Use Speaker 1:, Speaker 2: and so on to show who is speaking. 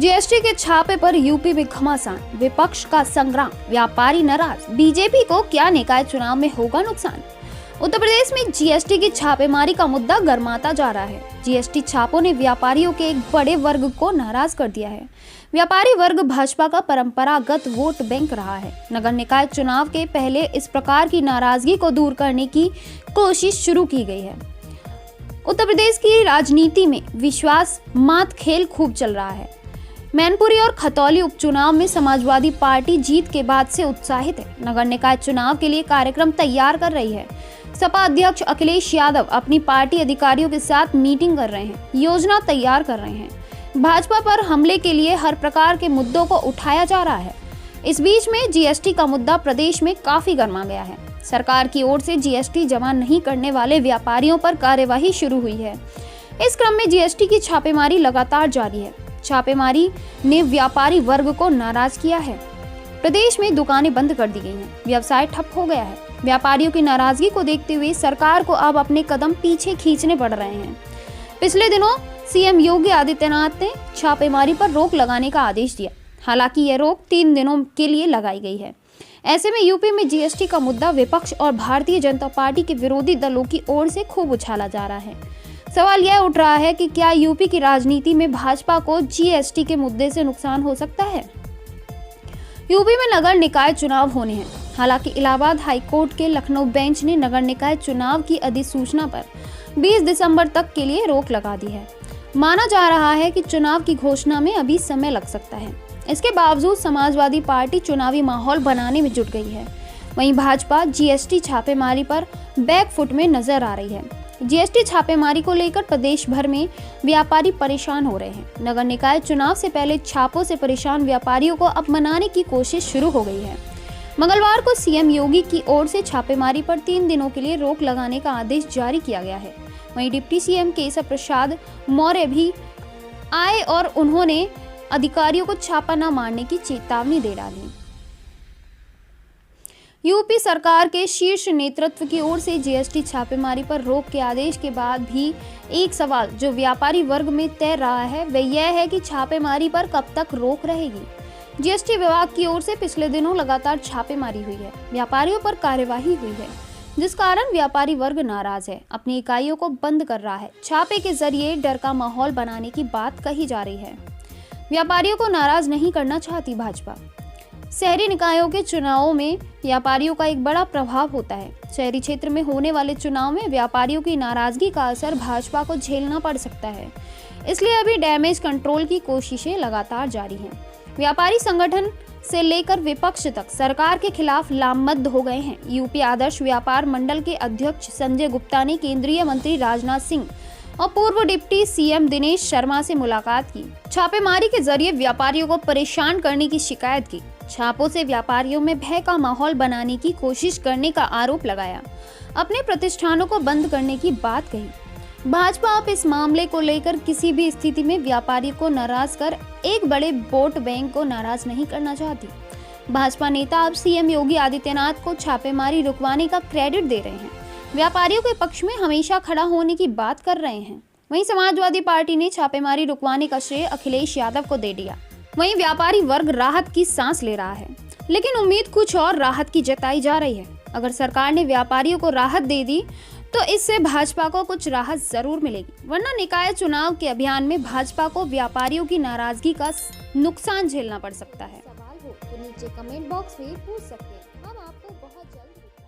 Speaker 1: GST के छापे पर यूपी में घमासान, विपक्ष का संग्राम, व्यापारी नाराज, बीजेपी को क्या निकाय चुनाव में होगा नुकसान। उत्तर प्रदेश में जीएसटी की छापेमारी का मुद्दा गर्माता जा रहा है। जीएसटी छापों ने व्यापारियों के एक बड़े वर्ग को नाराज कर दिया है। व्यापारी वर्ग भाजपा का परंपरागत वोट बैंक रहा है। नगर निकाय चुनाव के पहले इस प्रकार की नाराजगी को दूर करने की कोशिश शुरू की गई है। उत्तर प्रदेश की राजनीति में विश्वास मात खेल खूब चल रहा है। मैनपुरी और खतौली उपचुनाव में समाजवादी पार्टी जीत के बाद से उत्साहित है। नगर निकाय चुनाव के लिए कार्यक्रम तैयार कर रही है। सपा अध्यक्ष अखिलेश यादव अपनी पार्टी अधिकारियों के साथ मीटिंग कर रहे हैं, योजना तैयार कर रहे हैं। भाजपा पर हमले के लिए हर प्रकार के मुद्दों को उठाया जा रहा है। इस बीच में जीएसटी का मुद्दा प्रदेश में काफी गर्मा गया है। सरकार की ओर से जीएसटी जमा नहीं करने वाले व्यापारियों पर कार्यवाही शुरू हुई है। इस क्रम में जीएसटी की छापेमारी लगातार जारी है। छापेमारी ने व्यापारी वर्ग को नाराज किया है। प्रदेश में दुकानें बंद कर दी गई हैं, व्यवसाय ठप हो गया है। व्यापारियों की नाराजगी को देखते हुए सरकार को अब अपने कदम पीछे खींचने पड़ रहे हैं। पिछले दिनों सीएम योगी आदित्यनाथ ने छापेमारी पर रोक लगाने का आदेश दिया। हालांकि यह रोक 3 दिनों के लिए लगाई गई है। ऐसे में यूपी में जीएसटी का मुद्दा विपक्ष और भारतीय जनता पार्टी के विरोधी दलों की ओर से खूब उछाला जा रहा है। सवाल यह उठ रहा है कि क्या यूपी की राजनीति में भाजपा को जीएसटी के मुद्दे से नुकसान हो सकता है। यूपी में नगर निकाय चुनाव होने हैं। हालांकि इलाहाबाद हाईकोर्ट के लखनऊ बेंच ने नगर निकाय चुनाव की अधिसूचना पर 20 दिसंबर तक के लिए रोक लगा दी है। माना जा रहा है कि चुनाव की घोषणा में अभी समय लग सकता है। इसके बावजूद समाजवादी पार्टी चुनावी माहौल बनाने में जुट गई है। वहीं भाजपा जीएसटी छापेमारी पर बैकफुट में नजर आ रही है। जीएसटी छापेमारी को लेकर प्रदेश भर में व्यापारी परेशान हो रहे हैं। नगर निकाय चुनाव से पहले छापों से परेशान व्यापारियों को अब मनाने की कोशिश शुरू हो गई है। मंगलवार को सीएम योगी की ओर से छापेमारी पर 3 दिनों के लिए रोक लगाने का आदेश जारी किया गया है। वहीं डिप्टी सीएम केशव प्रसाद मौर्य भी आए और उन्होंने अधिकारियों को छापा न मारने की चेतावनी दे डाली। यूपी सरकार के शीर्ष नेतृत्व की ओर से जीएसटी छापेमारी पर रोक के आदेश के बाद भी एक सवाल जो व्यापारी वर्ग में तैर रहा है वह यह है कि छापेमारी पर कब तक रोक रहेगी। जीएसटी विभाग की ओर से पिछले दिनों लगातार छापेमारी हुई है, व्यापारियों पर कार्यवाही हुई है, जिस कारण व्यापारी वर्ग नाराज है, अपनी इकाइयों को बंद कर रहा है। छापे के जरिए डर का माहौल बनाने की बात कही जा रही है। व्यापारियों को नाराज नहीं करना चाहती भाजपा। शहरी निकायों के चुनावों में व्यापारियों का एक बड़ा प्रभाव होता है। शहरी क्षेत्र में होने वाले चुनाव में व्यापारियों की नाराजगी का असर भाजपा को झेलना पड़ सकता है। इसलिए अभी डैमेज कंट्रोल की कोशिशें लगातार जारी हैं। व्यापारी संगठन से लेकर विपक्ष तक सरकार के खिलाफ लामबंद हो गए हैं। यूपी आदर्श व्यापार मंडल के अध्यक्ष संजय गुप्ता ने केंद्रीय मंत्री राजनाथ सिंह और पूर्व डिप्टी सीएम दिनेश शर्मा से मुलाकात की। छापेमारी के जरिए व्यापारियों को परेशान करने की शिकायत की। छापों से व्यापारियों में भय का माहौल बनाने की कोशिश करने का आरोप लगाया। अपने प्रतिष्ठानों को बंद करने की बात कही। भाजपा अब इस मामले को लेकर किसी भी स्थिति में व्यापारियों को नाराज कर एक बड़े वोट बैंक को नाराज नहीं करना चाहती। भाजपा नेता अब सीएम योगी आदित्यनाथ को छापेमारी रुकवाने का क्रेडिट दे रहे हैं, व्यापारियों के पक्ष में हमेशा खड़ा होने की बात कर रहे हैं। वहीं समाजवादी पार्टी ने छापेमारी रुकवाने का श्रेय अखिलेश यादव को दे दिया। वहीं व्यापारी वर्ग राहत की सांस ले रहा है, लेकिन उम्मीद कुछ और राहत की जताई जा रही है। अगर सरकार ने व्यापारियों को राहत दे दी तो इससे भाजपा को कुछ राहत जरूर मिलेगी, वरना निकाय चुनाव के अभियान में भाजपा को व्यापारियों की नाराजगी का नुकसान झेलना पड़ सकता है।
Speaker 2: सवाल हो तो नीचे कमेंट बॉक्स में पूछ सकते हैं। हम आपको बहुत जल्द